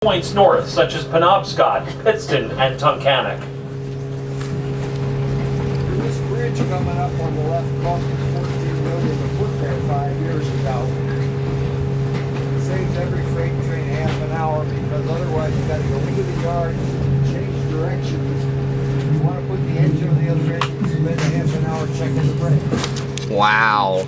points north, such as Penobscot, Pittston, and Tunkhannock. This bridge coming up on the left cost us $14 million to put there 5 years ago. It saves every freight train half an hour because otherwise you gotta go into the yard, change directions. If you wanna put the engine on the other end, you spend half an hour checking the brakes. Wow.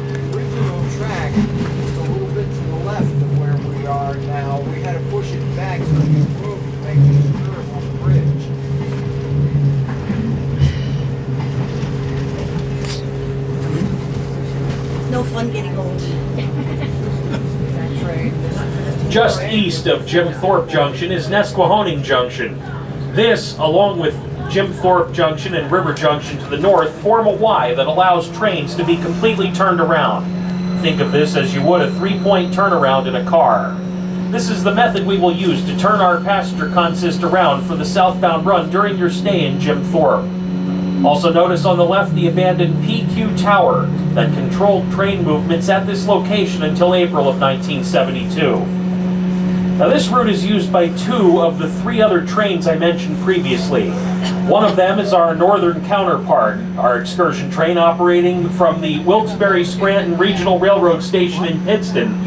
The original track is a little bit to the left of where we are now. We had to push it back so we could move to make this curve on the bridge. No fun getting old. That train, Just east of Jim Thorpe Junction is Nesquehoning Junction. This, along with Jim Thorpe Junction and River Junction to the north, form a Y that allows trains to be completely turned around. Think of this as you would a three-point turnaround in a car. This is the method we will use to turn our passenger consist around for the southbound run during your stay in Jim Thorpe. Also notice on the left the abandoned PQ Tower that controlled train movements at this location until April of 1972. Now this route is used by 2 of the 3 other trains I mentioned previously. One of them is our northern counterpart, our excursion train operating from the Wilkes-Barre-Scranton Regional Railroad Station in Pittston.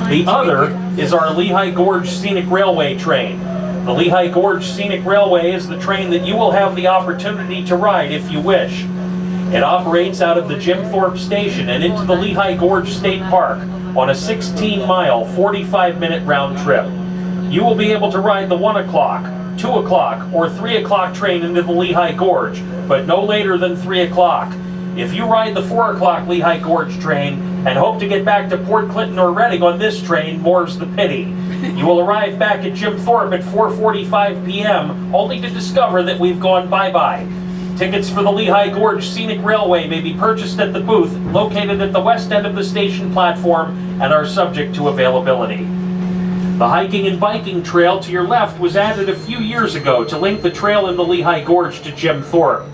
The other is our Lehigh Gorge Scenic Railway train. The Lehigh Gorge Scenic Railway is the train that you will have the opportunity to ride if you wish. It operates out of the Jim Thorpe Station and into the Lehigh Gorge State Park on a 16-mile, 45-minute round trip. You will be able to ride the 1 o'clock, 2 o'clock, or 3 o'clock train into the Lehigh Gorge, but no later than 3 o'clock. If you ride the 4 o'clock Lehigh Gorge train and hope to get back to Port Clinton or Reading on this train, more's the pity. You will arrive back at Jim Thorpe at 4:45 p.m. only to discover that we've gone bye-bye. Tickets for the Lehigh Gorge Scenic Railway may be purchased at the booth located at the west end of the station platform and are subject to availability. The hiking and biking trail to your left was added a few years ago to link the trail in the Lehigh Gorge to Jim Thorpe.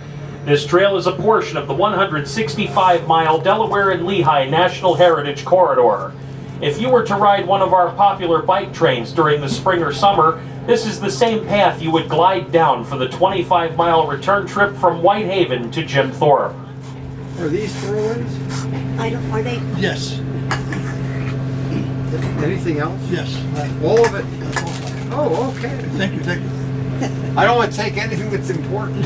This trail is a portion of the 165-mile Delaware and Lehigh National Heritage Corridor. If you were to ride one of our popular bike trains during the spring or summer, this is the same path you would glide down for the 25-mile return trip from Whitehaven to Jim Thorpe. Are these throw-ins? Are they? Yes, Anything else? yes. All of it? Oh, okay. Thank you, thank you. I don't want to take anything that's important.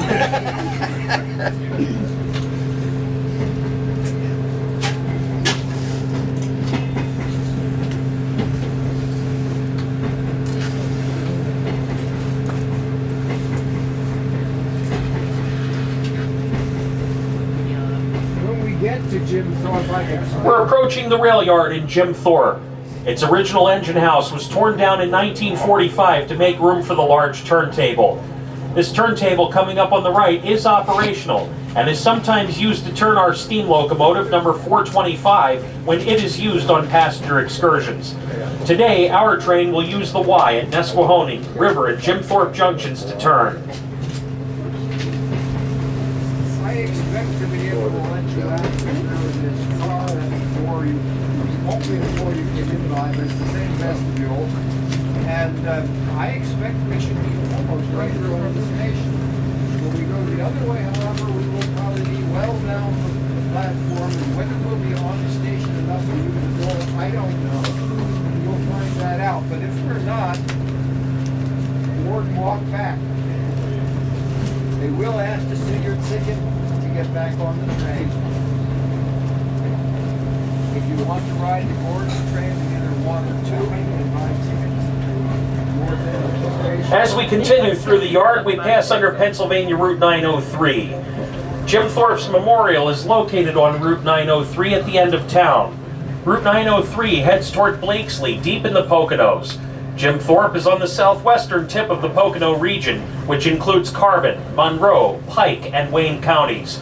When we get to Jim Thorpe, I can... We're approaching the rail yard in Jim Thorpe. Its original engine house was torn down in 1945 to make room for the large turntable. This turntable coming up on the right is operational and is sometimes used to turn our steam locomotive number 425 when it is used on passenger excursions. Today, our train will use the Y at Nesquehoning, River, and Jim Thorpe junctions to turn. I expect to be able to let you out of this car before you, hopefully before you get in line, but it's the same vestibule. And I expect we should be almost right in front of the station. When we go the other way, however, we will probably be well down the platform, and whether we'll be on the station enough for you to go, I don't know. You'll find that out. But if we're not, board and walk back. They will ask to see your ticket to get back on the train. If you want to ride the Gorge train, either 1 or 2, you can buy tickets. As we continue through the yard, we pass under Pennsylvania Route 903. Jim Thorpe's Memorial is located on Route 903 at the end of town. Route 903 heads toward Blakesley, deep in the Poconos. Jim Thorpe is on the southwestern tip of the Pocono region, which includes Carbon, Monroe, Pike, and Wayne counties.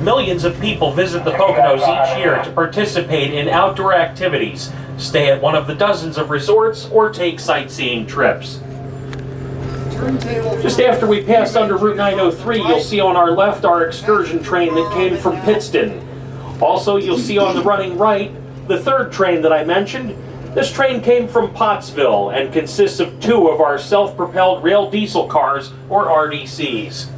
Millions of people visit the Poconos each year to participate in outdoor activities, stay at one of the dozens of resorts, or take sightseeing trips. Just after we pass under Route 903, you'll see on our left our excursion train that came from Pittston. Also, you'll see on the running right the third train that I mentioned. This train came from Pottsville and consists of 2 of our self-propelled rail diesel cars, or RDCs.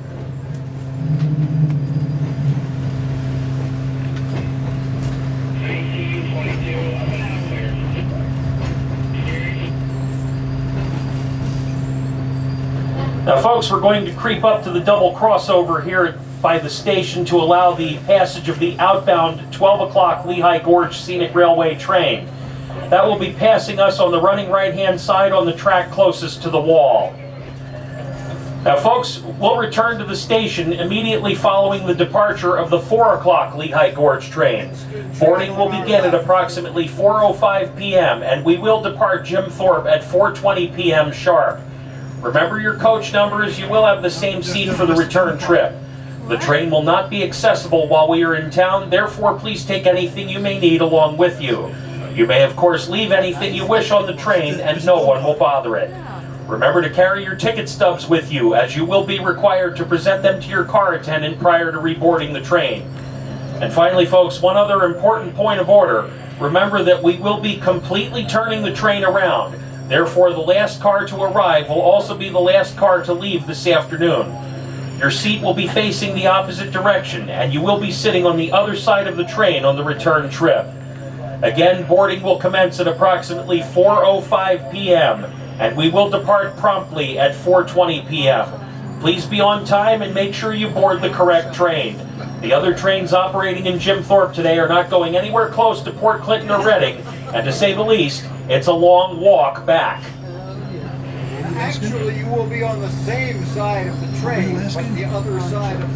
Now folks, we're going to creep up to the double crossover here by the station to allow the passage of the outbound 12 o'clock Lehigh Gorge Scenic Railway train. That will be passing us on the running right-hand side on the track closest to the wall. Now folks, we'll return to the station immediately following the departure of the 4 o'clock Lehigh Gorge train. Boarding will begin at approximately 4:05 p.m. and we will depart Jim Thorpe at 4:20 p.m. sharp. Remember your coach numbers, you will have the same seat for the return trip. The train will not be accessible while we are in town, therefore please take anything you may need along with you. You may of course leave anything you wish on the train and no one will bother it. Remember to carry your ticket stubs with you, as you will be required to present them to your car attendant prior to reboarding the train. And finally folks, one other important point of order. Remember that we will be completely turning the train around. Therefore, the last car to arrive will also be the last car to leave this afternoon. Your seat will be facing the opposite direction, and you will be sitting on the other side of the train on the return trip. Again, boarding will commence at approximately 4:05 p.m., and we will depart promptly at 4:20 p.m. Please be on time and make sure you board the correct train. The other trains operating in Jim Thorpe today are not going anywhere close to Port Clinton or Reading, and to say the least, it's a long walk back. Actually, you will be on the same side of the train, but the other side of